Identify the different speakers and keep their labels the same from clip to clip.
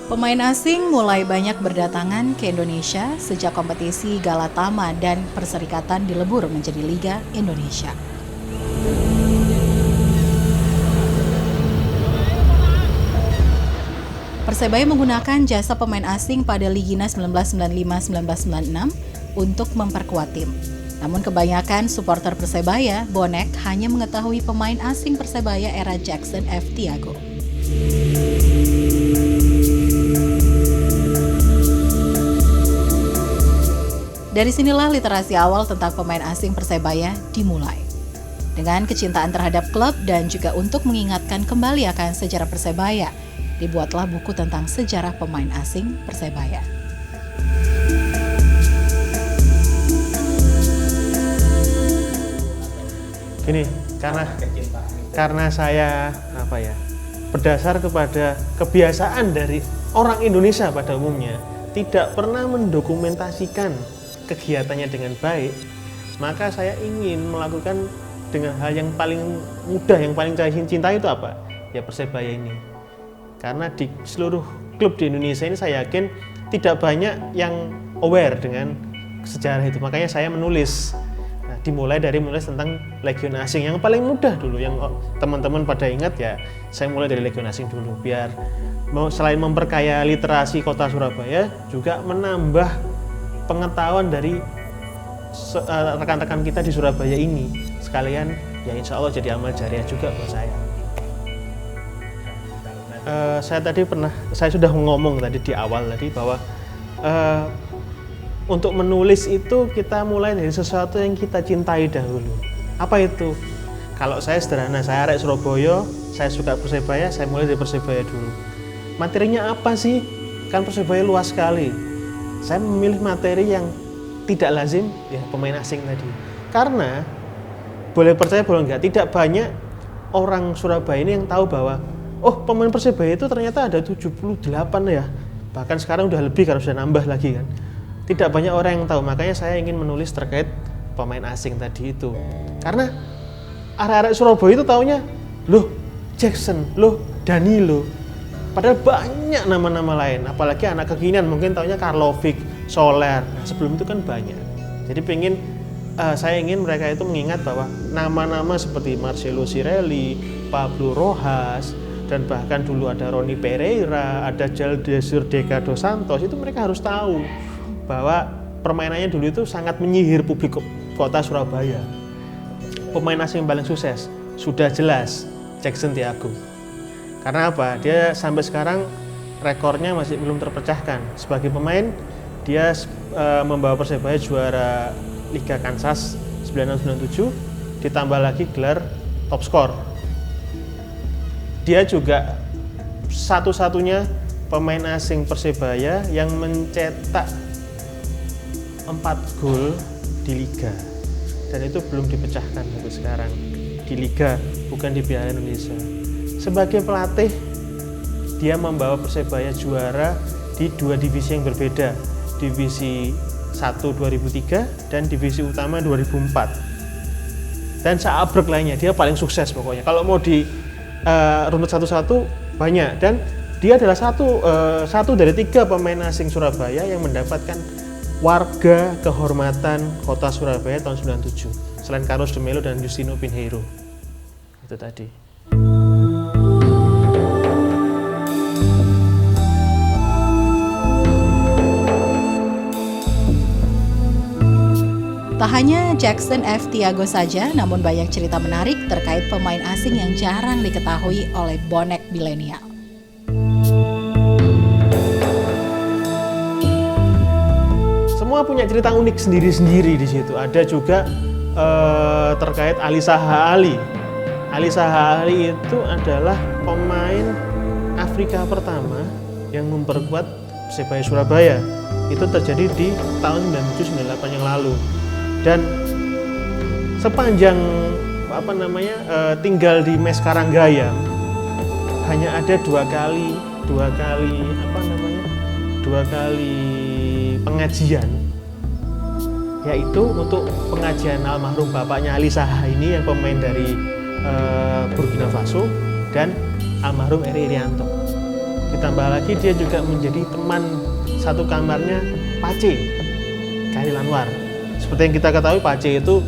Speaker 1: Pemain asing mulai banyak berdatangan ke Indonesia sejak kompetisi Galatama dan Perserikatan dilebur menjadi Liga Indonesia. Persebaya menggunakan jasa pemain asing pada Ligina 1995-1996 untuk memperkuat tim. Namun kebanyakan supporter Persebaya, bonek, hanya mengetahui pemain asing Persebaya era Jackson F. Tiago. Dari sinilah literasi awal tentang pemain asing Persebaya dimulai. Dengan kecintaan terhadap klub dan juga untuk mengingatkan kembali akan sejarah Persebaya, dibuatlah buku tentang sejarah pemain asing Persebaya.
Speaker 2: Gini, karena saya berdasar kepada kebiasaan dari orang Indonesia pada umumnya tidak pernah mendokumentasikan kegiatannya dengan baik, maka saya ingin melakukan dengan hal yang paling mudah, yang paling saya cintai itu apa? Ya Persebaya ini. Karena di seluruh klub di Indonesia ini saya yakin tidak banyak yang aware dengan sejarah itu. Makanya saya menulis. Nah, dimulai dari menulis tentang Legion Asing yang paling mudah dulu, yang teman-teman pada ingat ya. Saya mulai dari Legion Asing dulu biar selain memperkaya literasi kota Surabaya, juga menambah pengetahuan dari rekan-rekan kita di Surabaya ini. Sekalian ya insya Allah jadi amal jariah juga buat saya. Saya sudah ngomong tadi di awal tadi bahwa untuk menulis itu kita mulai dari sesuatu yang kita cintai dahulu. Apa itu? Kalau saya sederhana, saya arek Surabaya, saya suka Persebaya, saya mulai dari Persebaya dulu. Materinya apa sih? Kan Persebaya luas sekali. Saya memilih materi yang tidak lazim, ya pemain asing tadi. Karena boleh percaya boleh enggak, tidak banyak orang Surabaya ini yang tahu bahwa oh, pemain Persebaya itu ternyata ada 78 ya. Bahkan sekarang udah lebih karena sudah nambah lagi kan. Tidak banyak orang yang tahu, makanya saya ingin menulis terkait pemain asing tadi itu. Karena arek-arek Surabaya itu taunya, loh Jackson, loh Danilo. Padahal banyak nama-nama lain, apalagi anak kekinian mungkin taunya Karlovic, Soler. Nah, sebelum itu kan banyak. Jadi saya ingin mereka itu mengingat bahwa nama-nama seperti Marcelo Sirelli, Pablo Rojas, dan bahkan dulu ada Roni Pereira, ada Jaldesur Deka dos Santos, itu mereka harus tahu bahwa permainannya dulu itu sangat menyihir publik kota Surabaya. Pemain asing yang paling sukses sudah jelas Jackson Tiago. Karena apa? Dia sampai sekarang rekornya masih belum terpecahkan. Sebagai pemain, dia membawa Persebaya juara Liga Kansas 96-97, ditambah lagi gelar top skor. Dia juga satu-satunya pemain asing Persebaya yang mencetak 4 gol di Liga. Dan itu belum dipecahkan sampai sekarang. Di Liga, bukan di Piala Indonesia. Sebagai pelatih, dia membawa Persebaya juara di 2 divisi yang berbeda. Divisi 1 2003 dan divisi utama 2004. Dan seabrek lainnya, dia paling sukses pokoknya. Kalau mau di runut satu-satu banyak, dan dia adalah satu dari 3 pemain asing Surabaya yang mendapatkan warga kehormatan kota Surabaya tahun 97 selain Carlos de Melo dan Justino Pinheiro. Itu tadi.
Speaker 1: Tak hanya Jackson F. Tiago saja, namun banyak cerita menarik terkait pemain asing yang jarang diketahui oleh bonek milenial.
Speaker 2: Semua punya cerita unik sendiri-sendiri di situ. Ada juga terkait Ali Saha Ali. Ali Saha Ali itu adalah pemain Afrika pertama yang memperkuat Persebaya Surabaya. Itu terjadi di tahun 97-98 yang lalu. Dan sepanjang tinggal di Mes Karanggayam hanya ada dua kali pengajian, yaitu untuk pengajian almarhum bapaknya Ali Saha ini yang pemain dari Burkina Faso, dan almarhum Eri Irianto. Ditambah lagi dia juga menjadi teman satu kamarnya Pace, Chairil Anwar. Seperti yang kita ketahui, Pace itu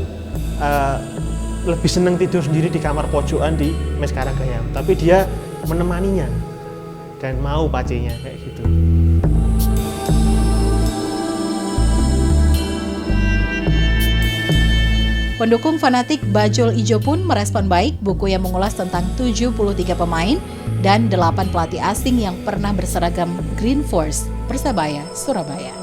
Speaker 2: lebih senang tidur sendiri di kamar pojokan di Mes Karagayam, tapi dia menemaninya dan mau Pace-nya kayak gitu.
Speaker 1: Pendukung fanatik Bajul Ijo pun merespon baik buku yang mengulas tentang 73 pemain dan 8 pelatih asing yang pernah berseragam Green Force Persebaya Surabaya.